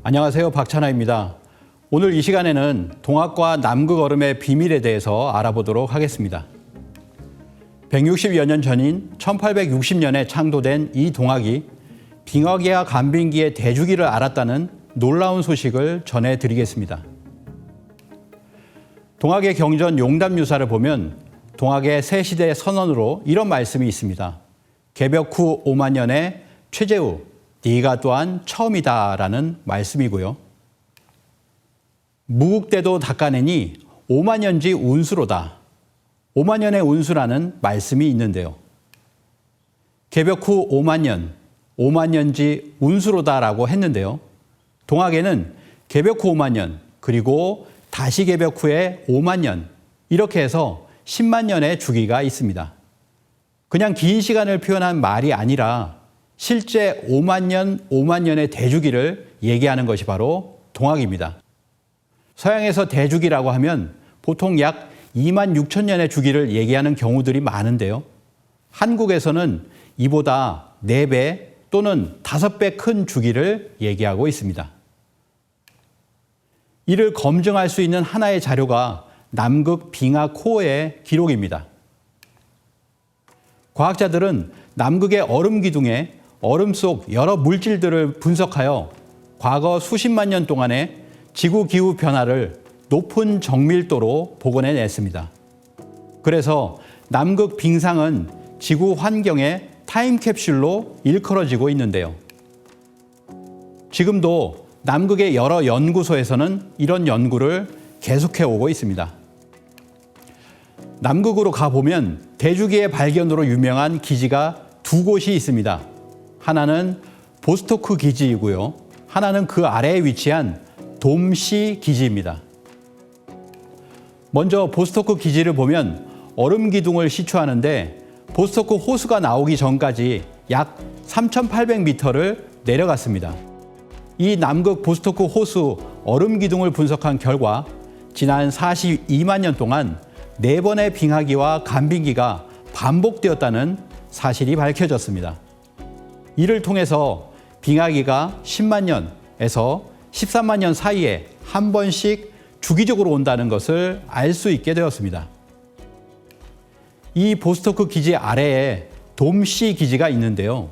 안녕하세요. 박찬하입니다. 오늘 이 시간에는 동학과 남극 얼음의 비밀에 대해서 알아보도록 하겠습니다. 160여 년 전인 1860년에 창도된 이 동학이 빙하기와 간빙기의 대주기를 알았다는 놀라운 소식을 전해드리겠습니다. 동학의 경전 용담유사를 보면 동학의 새 시대 선언으로 이런 말씀이 있습니다. 개벽 후 5만 년에 최재우, 네가 또한 처음이다 라는 말씀이고요. 무국대도 닦아내니 5만 년지 운수로다. 5만 년의 운수라는 말씀이 있는데요. 개벽 후 5만 년, 5만 년지 운수로다라고 했는데요. 동학에는 개벽 후 5만 년, 그리고 다시 개벽 후에 5만 년, 이렇게 해서 10만 년의 주기가 있습니다. 그냥 긴 시간을 표현한 말이 아니라 실제 5만 년, 5만 년의 대주기를 얘기하는 것이 바로 동학입니다. 서양에서 대주기라고 하면 보통 약 2만 6천 년의 주기를 얘기하는 경우들이 많은데요. 한국에서는 이보다 4배 또는 5배 큰 주기를 얘기하고 있습니다. 이를 검증할 수 있는 하나의 자료가 남극 빙하 코어의 기록입니다. 과학자들은 남극의 얼음 기둥에 얼음 속 여러 물질들을 분석하여 과거 수십만 년 동안의 지구 기후 변화를 높은 정밀도로 복원해냈습니다. 그래서 남극 빙상은 지구 환경의 타임캡슐로 일컬어지고 있는데요. 지금도 남극의 여러 연구소에서는 이런 연구를 계속해 오고 있습니다. 남극으로 가보면 대주기의 발견으로 유명한 기지가 2곳이 있습니다. 하나는 보스토크 기지이고요. 하나는 그 아래에 위치한 돔시 기지입니다. 먼저 보스토크 기지를 보면 얼음 기둥을 시추하는데 보스토크 호수가 나오기 전까지 약 3,800m를 내려갔습니다. 이 남극 보스토크 호수 얼음 기둥을 분석한 결과 지난 42만 년 동안 4번의 빙하기와 간빙기가 반복되었다는 사실이 밝혀졌습니다. 이를 통해서 빙하기가 10만 년에서 13만 년 사이에 한 번씩 주기적으로 온다는 것을 알 수 있게 되었습니다. 이 보스토크 기지 아래에 돔시 기지가 있는데요.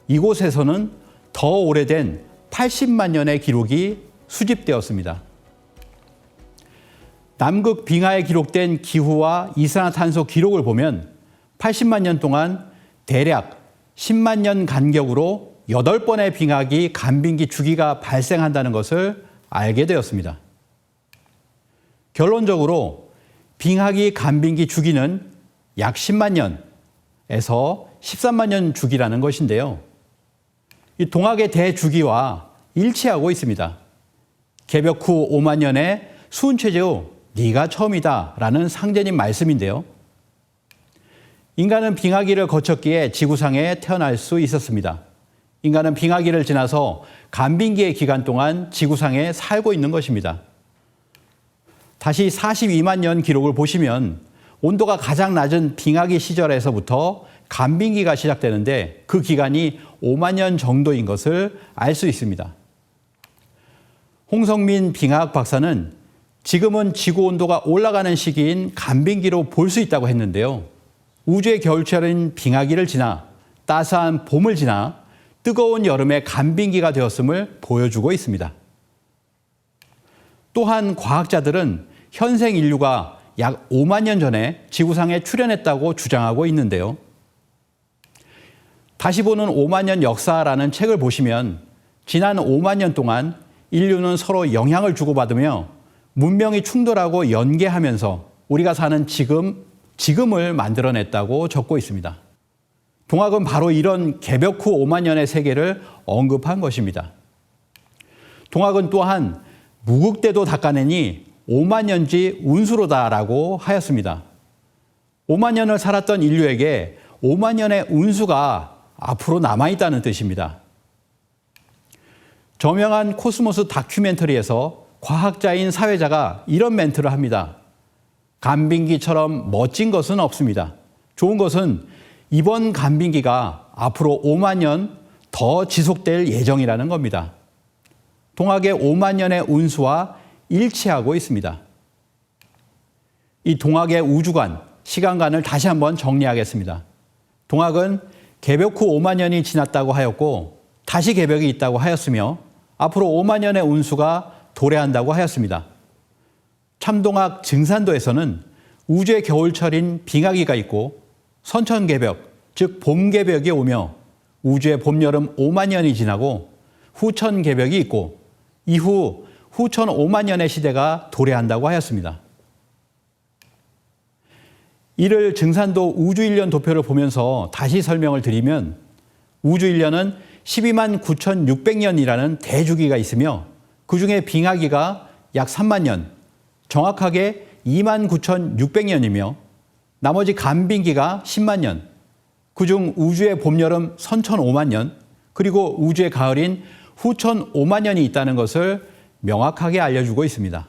이곳에서는 더 오래된 80만 년의 기록이 수집되었습니다. 남극 빙하에 기록된 기후와 이산화탄소 기록을 보면 80만 년 동안 대략 10만 년 간격으로 8번의 빙하기, 간빙기 주기가 발생한다는 것을 알게 되었습니다. 결론적으로 빙하기, 간빙기 주기는 약 10만 년에서 13만 년 주기라는 것인데요. 이 동학의 대주기와 일치하고 있습니다. 개벽 후 5만 년에 수은 최재우, 네가 처음이다 라는 상제님 말씀인데요. 인간은 빙하기를 거쳤기에 지구상에 태어날 수 있었습니다. 인간은 빙하기를 지나서 간빙기의 기간 동안 지구상에 살고 있는 것입니다. 다시 42만 년 기록을 보시면 온도가 가장 낮은 빙하기 시절에서부터 간빙기가 시작되는데 그 기간이 5만 년 정도인 것을 알 수 있습니다. 홍성민 빙하학 박사는 지금은 지구 온도가 올라가는 시기인 간빙기로 볼 수 있다고 했는데요. 우주의 겨울철인 빙하기를 지나 따스한 봄을 지나 뜨거운 여름의 간빙기가 되었음을 보여주고 있습니다. 또한 과학자들은 현생 인류가 약 5만 년 전에 지구상에 출현했다고 주장하고 있는데요. 다시 보는 5만 년 역사라는 책을 보시면 지난 5만 년 동안 인류는 서로 영향을 주고받으며 문명이 충돌하고 연계하면서 우리가 사는 지금을 만들어냈다고 적고 있습니다. 동학은 바로 이런 개벽 후 5만 년의 세계를 언급한 것입니다. 동학은 또한 무국대도 닦아내니 5만 년지 운수로다라고 하였습니다. 5만 년을 살았던 인류에게 5만 년의 운수가 앞으로 남아있다는 뜻입니다. 저명한 코스모스 다큐멘터리에서 과학자인 사회자가 이런 멘트를 합니다. 간빙기처럼 멋진 것은 없습니다. 좋은 것은 이번 간빙기가 앞으로 5만 년 더 지속될 예정이라는 겁니다. 동학의 5만 년의 운수와 일치하고 있습니다. 이 동학의 우주관, 시간관을 다시 한번 정리하겠습니다. 동학은 개벽 후 5만 년이 지났다고 하였고 다시 개벽이 있다고 하였으며 앞으로 5만 년의 운수가 도래한다고 하였습니다. 참동학 증산도에서는 우주의 겨울철인 빙하기가 있고 선천개벽, 즉 봄개벽이 오며 우주의 봄, 여름 5만 년이 지나고 후천개벽이 있고 이후 후천 5만 년의 시대가 도래한다고 하였습니다. 이를 증산도 우주일년 도표를 보면서 다시 설명을 드리면 우주일년은 12만 9,600년이라는 대주기가 있으며 그중에 빙하기가 약 3만 년, 정확하게 2만 9,600년이며 나머지 간빙기가 10만 년, 그중 우주의 봄, 여름 선천 5만 년, 그리고 우주의 가을인 후천 5만 년이 있다는 것을 명확하게 알려주고 있습니다.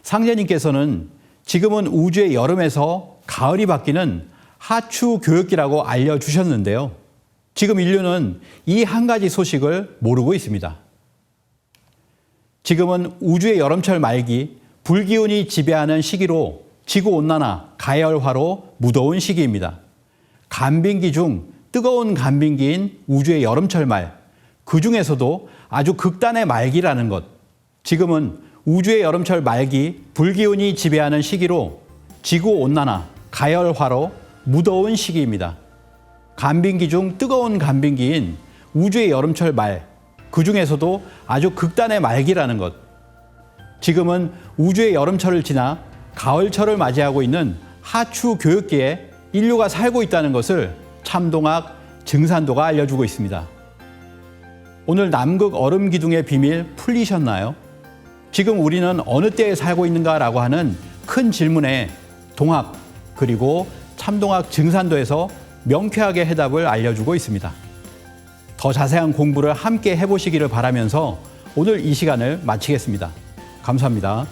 상제님께서는 지금은 우주의 여름에서 가을이 바뀌는 하추 교역기라고 알려주셨는데요. 지금 인류는 이 한 가지 소식을 모르고 있습니다. 지금은 우주의 여름철 말기, 불기운이 지배하는 시기로 지구온난화, 가열화로 무더운 시기입니다. 간빙기 중 뜨거운 간빙기인 우주의 여름철 말, 그 중에서도 아주 극단의 말기라는 것. 지금은 우주의 여름철 말기, 불기운이 지배하는 시기로 지구온난화, 가열화로 무더운 시기입니다. 간빙기 중 뜨거운 간빙기인 우주의 여름철 말, 그 중에서도 아주 극단의 말기라는 것. 지금은 우주의 여름철을 지나 가을철을 맞이하고 있는 하추 교역기에 인류가 살고 있다는 것을 참동학 증산도가 알려주고 있습니다. 오늘 남극 얼음 기둥의 비밀 풀리셨나요? 지금 우리는 어느 때에 살고 있는가라고 하는 큰 질문에 동학 그리고 참동학 증산도에서 명쾌하게 해답을 알려주고 있습니다. 더 자세한 공부를 함께 해보시기를 바라면서 오늘 이 시간을 마치겠습니다. 감사합니다.